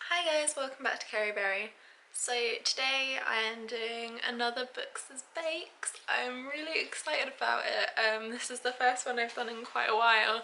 Hi guys, welcome back to Careyberry. So today I am doing another Books as Bakes. I'm really excited about it. This is the first one I've done in quite a while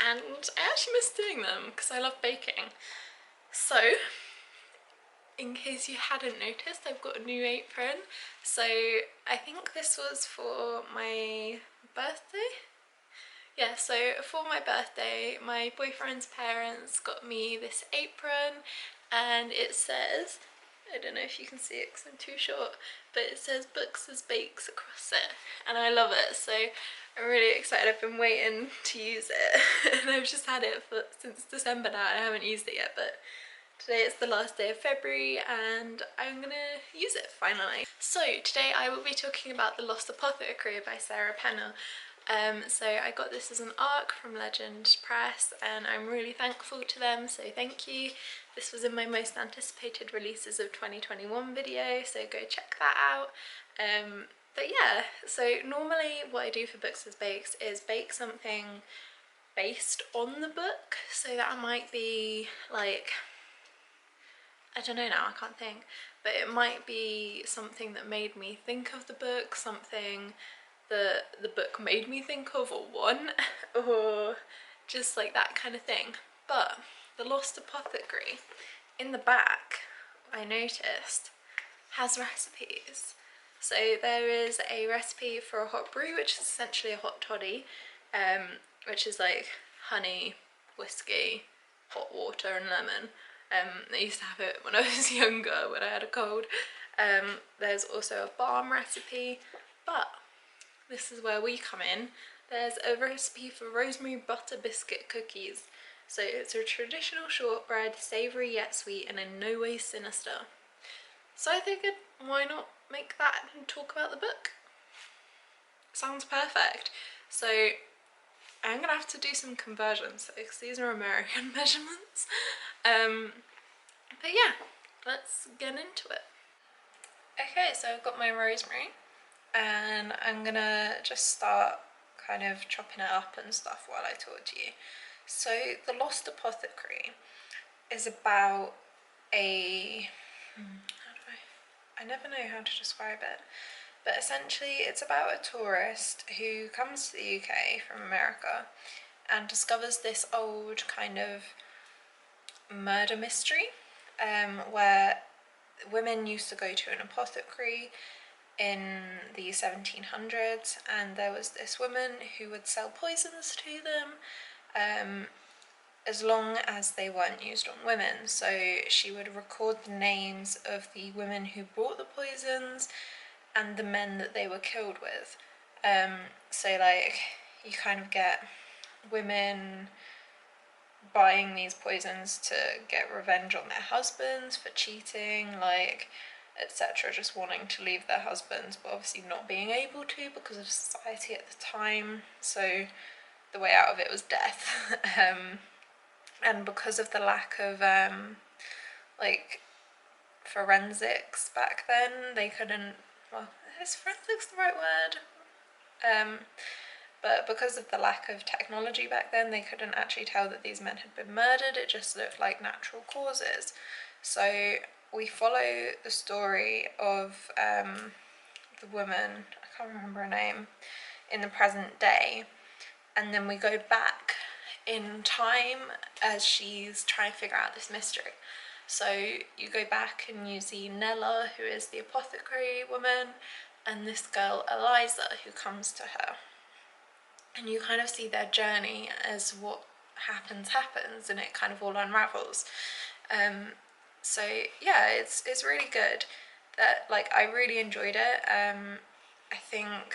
and I actually miss doing them because I love baking. So, in case you hadn't noticed, I've got a new apron. So I think this was for my birthday? Yeah, so for my birthday, my boyfriend's parents got me this apron and it says, I don't know if you can see it because I'm too short, but it says Books as Bakes across it and I love it, so I'm really excited. I've been waiting to use it and I've just had it since December now and I haven't used it yet, but today is the last day of February and I'm gonna use it finally. So today I will be talking about The Lost Apothecary by Sarah Pennell. So I got this as an ARC from Legend Press and I'm really thankful to them, so thank you. This was in my most anticipated releases of 2021 video, so go check that out. But yeah, so normally what I do for Books as Bakes is bake something based on the book, so that might be like, I don't know now, I can't think, but it might be something that made me think of the book, something that the book made me think of or won, or just like that kind of thing. But The Lost Apothecary, in the back, I noticed, has recipes. So there is a recipe for a hot brew, which is essentially a hot toddy, which is like honey, whiskey, hot water and lemon. I used to have it when I was younger, when I had a cold. There's also a balm recipe, but this is where we come in. There's a recipe for rosemary butter biscuit cookies. So it's a traditional shortbread, savoury yet sweet and in no way sinister. So I figured, why not make that and talk about the book? Sounds perfect. So I'm gonna have to do some conversions because these are American measurements. But yeah, let's get into it. Okay, so I've got my rosemary and I'm gonna just start kind of chopping it up and stuff while I talk to you. So The Lost Apothecary is about a, I never know how to describe it, but essentially it's about a tourist who comes to the UK from America and discovers this old kind of murder mystery where women used to go to an apothecary in the 1700s and there was this woman who would sell poisons to them as long as they weren't used on women. So she would record the names of the women who bought the poisons and the men that they were killed with. So like you kind of get women buying these poisons to get revenge on their husbands for cheating, like etc., just wanting to leave their husbands but obviously not being able to because of society at the time, so the way out of it was death. And because of the lack of like forensics back then, they couldn't, well, is forensics the right word? But because of the lack of technology back then, they couldn't actually tell that these men had been murdered. It just looked like natural causes. So we follow the story of the woman, I can't remember her name, in the present day, and then we go back in time as she's trying to figure out this mystery. So you go back and you see Nella, who is the apothecary woman, and this girl Eliza, who comes to her. And you kind of see their journey as what happens and it kind of all unravels. So yeah, it's really good. That, like, I really enjoyed it. I think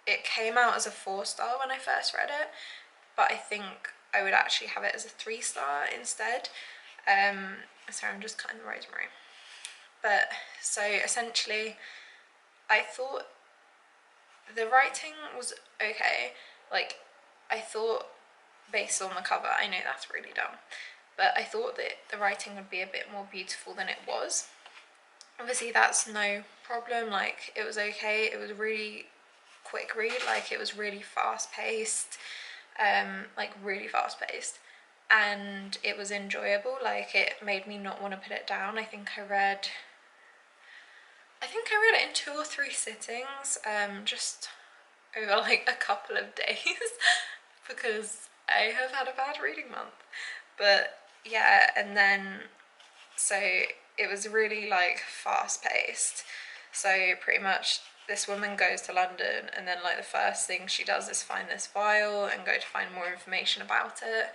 it came out as a 4-star when I first read it, but I think I would actually have it as a 3-star instead. Sorry, I'm just cutting the rosemary. But so essentially I thought the writing was okay. Like, I thought, based on the cover, I know that's really dumb, but I thought that the writing would be a bit more beautiful than it was. Obviously that's no problem, like it was okay. It was a really quick read, like it was really fast paced, like really fast paced. and it was enjoyable. Like, it made me not want to put it down. I think I read it in 2 or 3 sittings, just over like a couple of days because I have had a bad reading month. But yeah, and then so it was really like fast paced. So pretty much this woman goes to London, and then like the first thing she does is find this vial and go to find more information about it,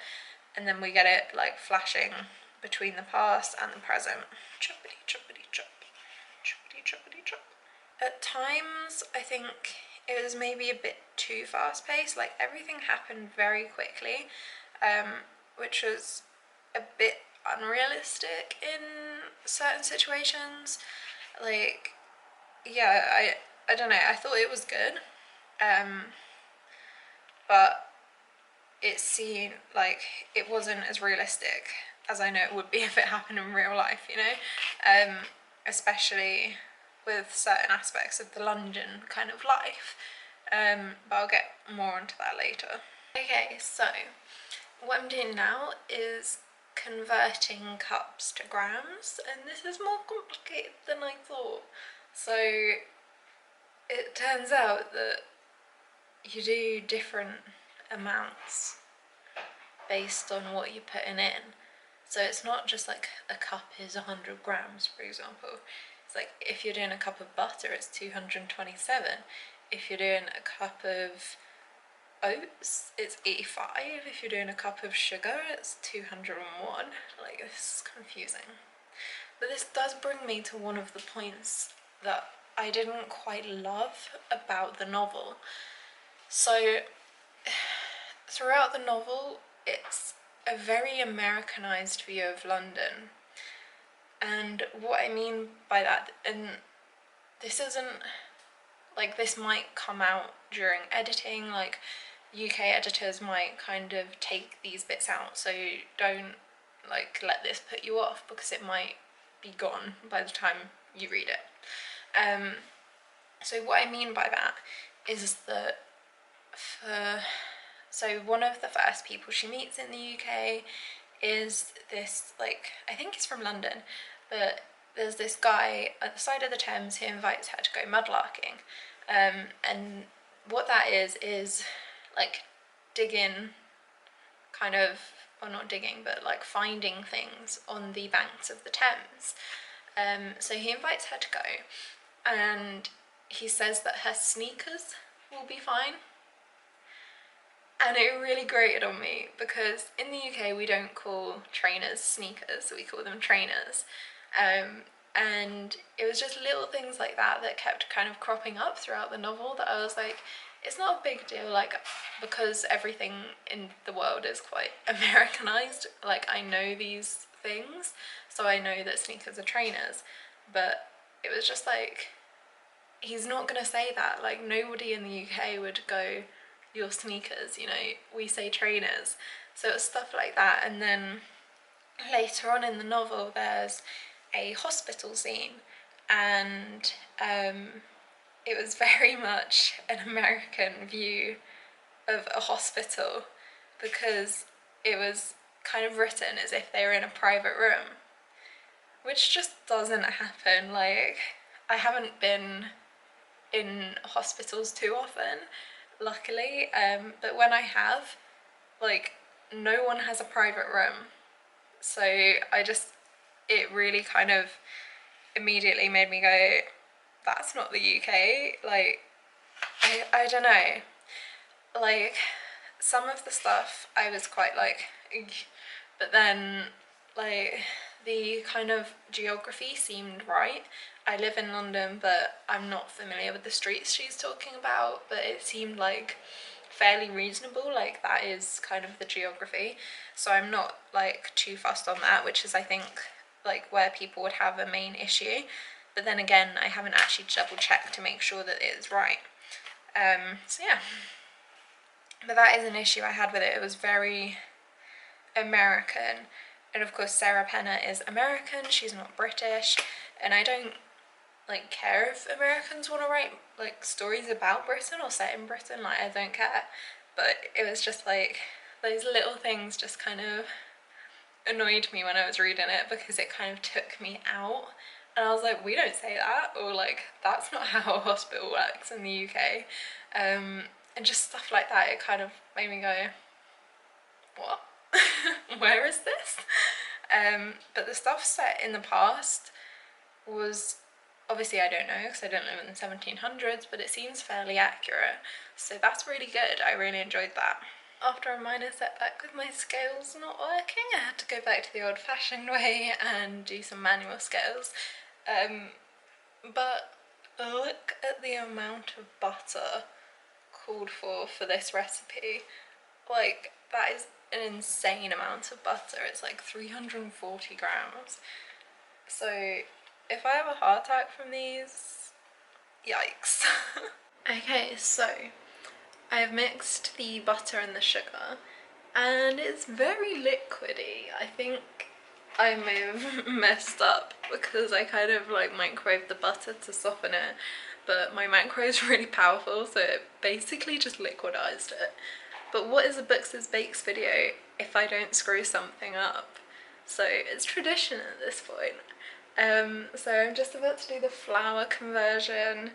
and then we get it like flashing between the past and the present. Choppity choppity chop, choppity choppity chop. At times I think it was maybe a bit too fast paced, like everything happened very quickly, which was a bit unrealistic in certain situations. Like, yeah, I don't know, I thought it was good, but it seemed like it wasn't as realistic as I know it would be if it happened in real life, you know, especially with certain aspects of the London kind of life, but I'll get more onto that later. Okay, so what I'm doing now is converting cups to grams, and this is more complicated than I thought. So it turns out that you do different amounts based on what you're putting in. So it's not just like a cup is 100 grams, for example. It's like if you're doing a cup of butter, it's 227. If you're doing a cup of oats, it's 85. If you're doing a cup of sugar, it's 201. Like, this is confusing. But this does bring me to one of the points that I didn't quite love about the novel. So throughout the novel, it's a very Americanized view of London. And what I mean by that, and this isn't, like, this might come out during editing, like UK editors might kind of take these bits out, so don't like let this put you off because it might be gone by the time you read it. So what I mean by that is that so one of the first people she meets in the UK is this, like, I think he's from London, but there's this guy at the side of the Thames who invites her to go mudlarking, and what that is like digging, kind of, or not digging, but like finding things on the banks of the Thames. So he invites her to go, and he says that her sneakers will be fine. And it really grated on me because in the UK we don't call trainers sneakers, we call them trainers. And it was just little things like that that kept kind of cropping up throughout the novel that I was like, it's not a big deal, like, because everything in the world is quite Americanized, like, I know these things, so I know that sneakers are trainers, but it was just like, he's not gonna say that. Like, nobody in the UK would go, your sneakers, you know, we say trainers. So it's stuff like that. And then later on in the novel there's a hospital scene, and it was very much an American view of a hospital because it was kind of written as if they were in a private room, which just doesn't happen. Like, I haven't been in hospitals too often, luckily, but when I have, like, no one has a private room. So it really kind of immediately made me go, that's not the UK. Like, I don't know, like, some of the stuff I was quite like, ugh. But then, like, the kind of geography seemed right. I live in London, but I'm not familiar with the streets she's talking about, but it seemed like fairly reasonable, like that is kind of the geography, so I'm not like too fussed on that, which is, I think, like where people would have a main issue. But then again, I haven't actually double checked to make sure that it is right. So yeah, but that is an issue I had with it. It was very American, and of course Sarah Penner is American, she's not British, and I don't like care if Americans want to write like stories about Britain or set in Britain, like, I don't care. But it was just like those little things just kind of annoyed me when I was reading it because it kind of took me out. And I was like, we don't say that, or like, that's not how a hospital works in the UK. And just stuff like that, it kind of made me go, what? Where is this? But the stuff set in the past was, obviously I don't know because I don't live in the 1700s, but it seems fairly accurate. So that's really good, I really enjoyed that. After a minor setback with my scales not working, I had to go back to the old-fashioned way and do some manual scales. But look at the amount of butter called for this recipe. Like, that is an insane amount of butter. It's like 340 grams. So if I have a heart attack from these, yikes. Okay, so I have mixed the butter and the sugar, and it's very liquidy. I think I may have messed up because I kind of like microwaved the butter to soften it, but my macro is really powerful, so it basically just liquidized it. But what is a Books as Bakes video if I don't screw something up? So it's tradition at this point. So I'm just about to do the flour conversion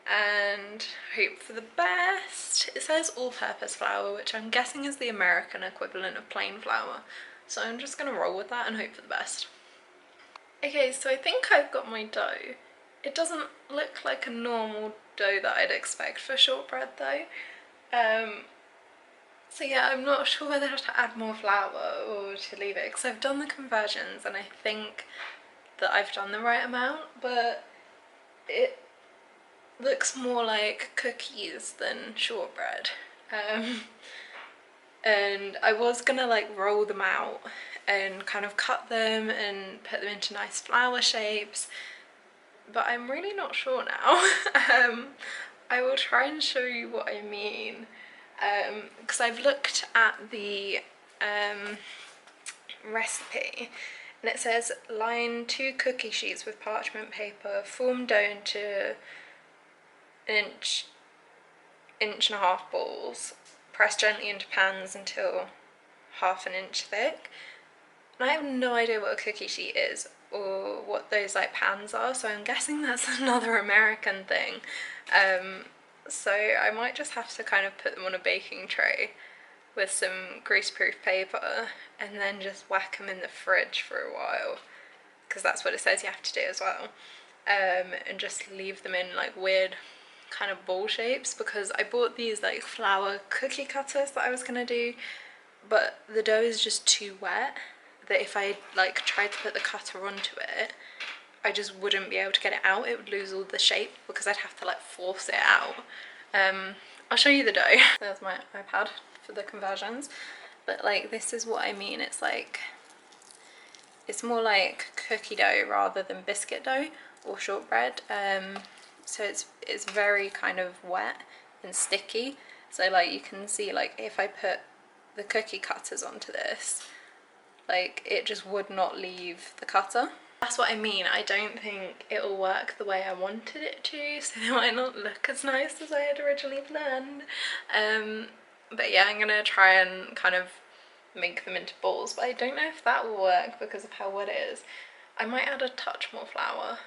and hope for the best. It says all-purpose flour, which I'm guessing is the American equivalent of plain flour. So I'm just gonna roll with that and hope for the best. Okay, so I think I've got my dough. It doesn't look like a normal dough that I'd expect for shortbread though. So yeah, I'm not sure whether to add more flour or to leave it, because I've done the conversions and I think that I've done the right amount, but it looks more like cookies than shortbread. And I was gonna like roll them out and kind of cut them and put them into nice flower shapes, but I'm really not sure now. I will try and show you what I mean, because I've looked at the recipe and it says line 2 cookie sheets with parchment paper, form dough into an inch and a half balls, press gently into pans until ½ inch thick. And I have no idea what a cookie sheet is or what those like pans are, so I'm guessing that's another American thing. So I might just have to kind of put them on a baking tray with some greaseproof paper and then just whack them in the fridge for a while, because that's what it says you have to do as well, and just leave them in like weird kind of ball shapes, because I bought these like flour cookie cutters that I was gonna do, but the dough is just too wet that if I like tried to put the cutter onto it, I just wouldn't be able to get it out. It would lose all the shape because I'd have to like force it out. I'll show you the dough. There's my iPad for the conversions, but like this is what I mean. It's like, it's more like cookie dough rather than biscuit dough or shortbread. So it's very kind of wet and sticky. So like you can see, like if I put the cookie cutters onto this, like it just would not leave the cutter. That's what I mean. I don't think it'll work the way I wanted it to, so they might not look as nice as I had originally planned. But yeah, I'm gonna try and kind of make them into balls, but I don't know if that will work because of how wet it is. I might add a touch more flour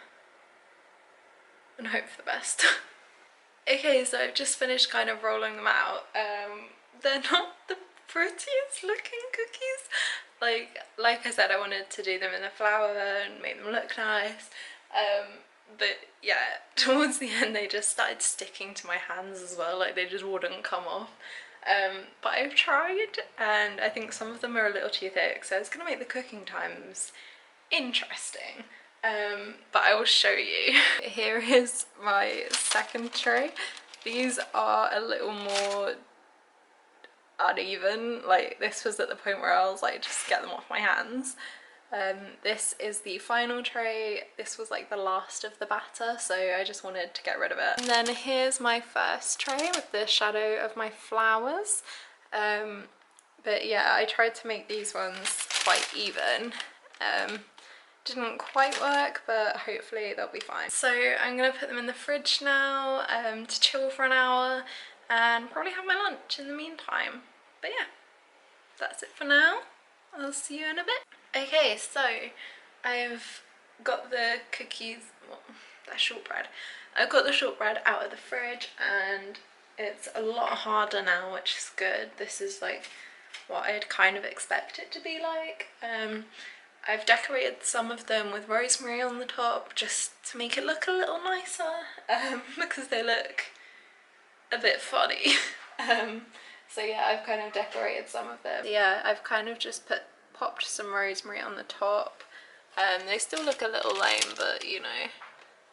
and hope for the best. Okay, so I've just finished kind of rolling them out. They're not the prettiest looking cookies. Like I said, I wanted to do them in the flour and make them look nice. But yeah, towards the end they just started sticking to my hands as well, like they just wouldn't come off. But I've tried and I think some of them are a little too thick, so it's gonna make the cooking times interesting. But I will show you. Here is my second tray. These are a little more uneven. Like this was at the point where I was like, just get them off my hands. This is the final tray. This was like the last of the batter, so I just wanted to get rid of it. And then here's my first tray with the shadow of my flowers. But yeah, I tried to make these ones quite even. Didn't quite work, but hopefully they'll be fine. So I'm gonna put them in the fridge now to chill for an hour and probably have my lunch in the meantime. But yeah, that's it for now. I'll see you in a bit. Okay, so I've got the cookies, well, they're shortbread. I've got the shortbread out of the fridge and it's a lot harder now, which is good. This is like what I'd kind of expect it to be like. I've decorated some of them with rosemary on the top just to make it look a little nicer, because they look a bit funny. So yeah, I've kind of decorated some of them. Yeah, I've kind of just popped some rosemary on the top. They still look a little lame, but you know.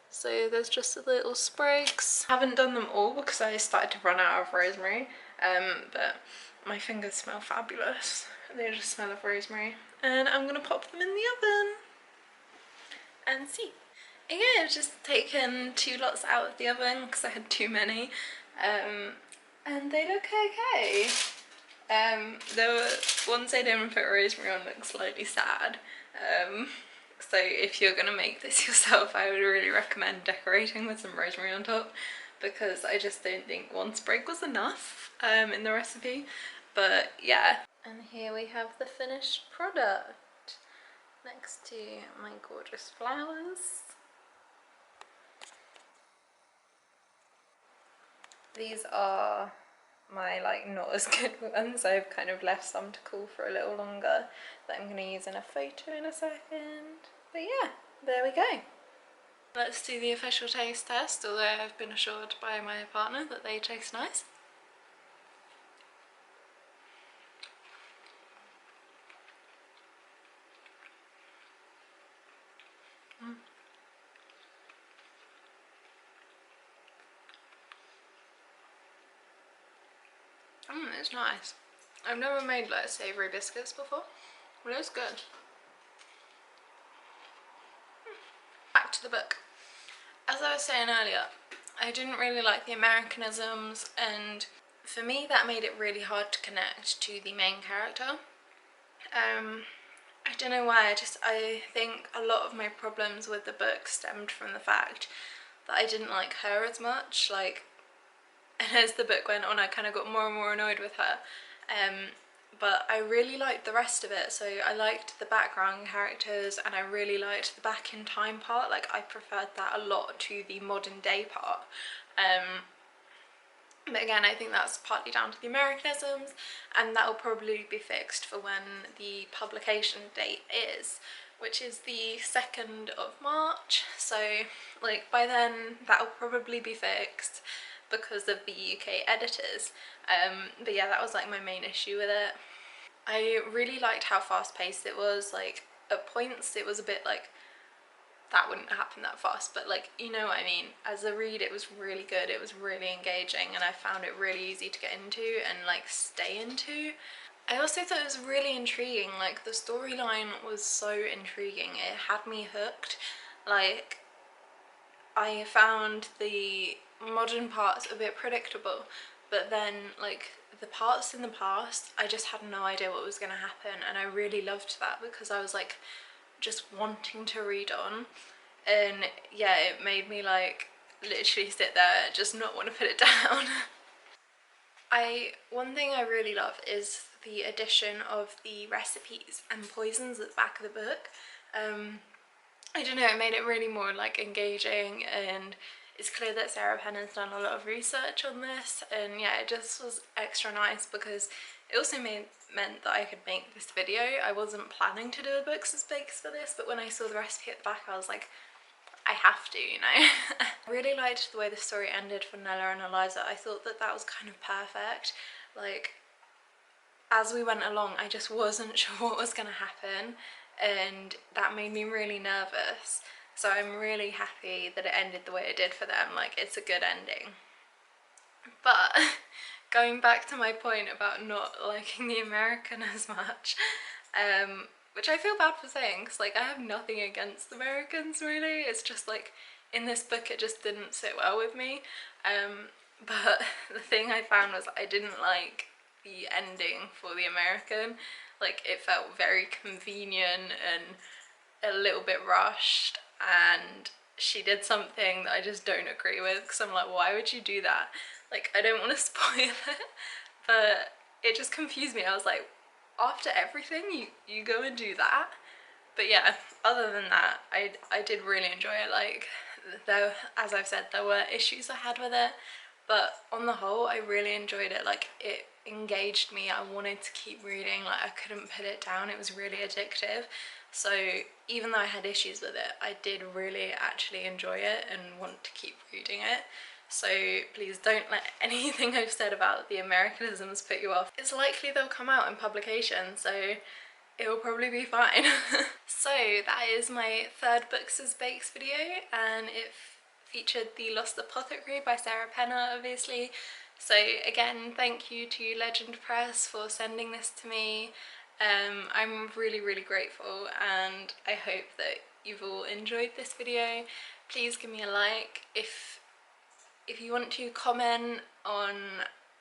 So there's just a little sprigs. Haven't done them all because I started to run out of rosemary, but my fingers smell fabulous. They just smell of rosemary. And I'm gonna pop them in the oven and see. Okay, I've just taken 2 lots out of the oven because I had too many, and they look okay. There were ones I didn't put rosemary on look slightly sad, so if you're gonna make this yourself, I would really recommend decorating with some rosemary on top, because I just don't think 1 sprig was enough in the recipe. But yeah, and here we have the finished product next to my gorgeous flowers. These are my like not as good ones. I've kind of left some to cool for a little longer that I'm going to use in a photo in a second. But yeah, there we go. Let's do the official taste test, although I've been assured by my partner that they taste nice. It's nice. I've never made like savoury biscuits before, but it's good. Back to the book. As I was saying earlier, I didn't really like the Americanisms, and for me that made it really hard to connect to the main character. I don't know why, I think a lot of my problems with the book stemmed from the fact that I didn't like her as much, and as the book went on I kind of got more and more annoyed with her. But I really liked the rest of it, so I liked the background characters and I really liked the back in time part. Like, I preferred that a lot to the modern day part. But again, I think that's partly down to the Americanisms, and that will probably be fixed for when the publication date is, which is the 2nd of March. So like by then that'll probably be fixed because of the UK editors. But yeah, that was like my main issue with it. I really liked how fast-paced it was. Like at points it was a bit like that wouldn't happen that fast, but like, you know what I mean. As a read it was really good, it was really engaging, and I found it really easy to get into and like stay into. I also thought it was really intriguing. Like the storyline was so intriguing, it had me hooked. Like, I found the modern parts a bit predictable, but then like the parts in the past I just had no idea what was going to happen, and I really loved that because I was like just wanting to read on. And yeah, it made me like literally sit there just not want to put it down. One thing I really love is the addition of the recipes and poisons at the back of the book. I don't know, it made it really more like engaging, and it's clear that Sarah Penn has done a lot of research on this, and yeah, it just was extra nice because it also meant that I could make this video. I wasn't planning to do a books as bakes for this, but when I saw the recipe at the back I was like, I have to, you know. I really liked the way the story ended for Nella and Eliza. I thought that that was kind of perfect. Like, as we went along I just wasn't sure what was going to happen, and that made me really nervous. So I'm really happy that it ended the way it did for them. Like, it's a good ending. But going back to my point about not liking the American as much, which I feel bad for saying because like I have nothing against Americans really, it's just like in this book it just didn't sit well with me. But the thing I found was I didn't like the ending for the American. Like, it felt very convenient and a little bit rushed, and she did something that I just don't agree with because I'm like, why would you do that? Like, I don't want to spoil it, but it just confused me. I was like, after everything you go and do that. But yeah, other than that, I did really enjoy it. Like, though, as I've said, there were issues I had with it, but on the whole I really enjoyed it. Like, it engaged me, I wanted to keep reading, like I couldn't put it down, it was really addictive. So even though I had issues with it, I did really actually enjoy it and want to keep reading it. So please don't let anything I've said about the Americanisms put you off. It's likely they'll come out in publication, so it will probably be fine. So that is my third Books as Bakes video, and it featured The Lost Apothecary by Sarah Penner, obviously. So again, thank you to Legend Press for sending this to me. I'm really grateful, and I hope that you've all enjoyed this video. Please give me a like. If you want to comment on,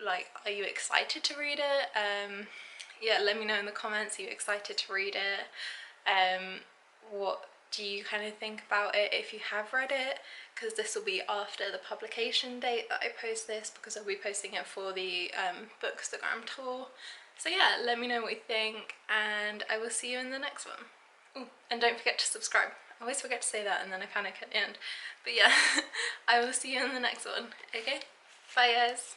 like, are you excited to read it? Yeah, let me know in the comments, are you excited to read it? What do you kind of think about it if you have read it? Because this will be after the publication date that I post this, because I'll be posting it for the Bookstagram tour. So yeah, let me know what you think, and I will see you in the next one. Ooh, and don't forget to subscribe. I always forget to say that and then I panic at the end. But yeah, I will see you in the next one, okay? Bye guys!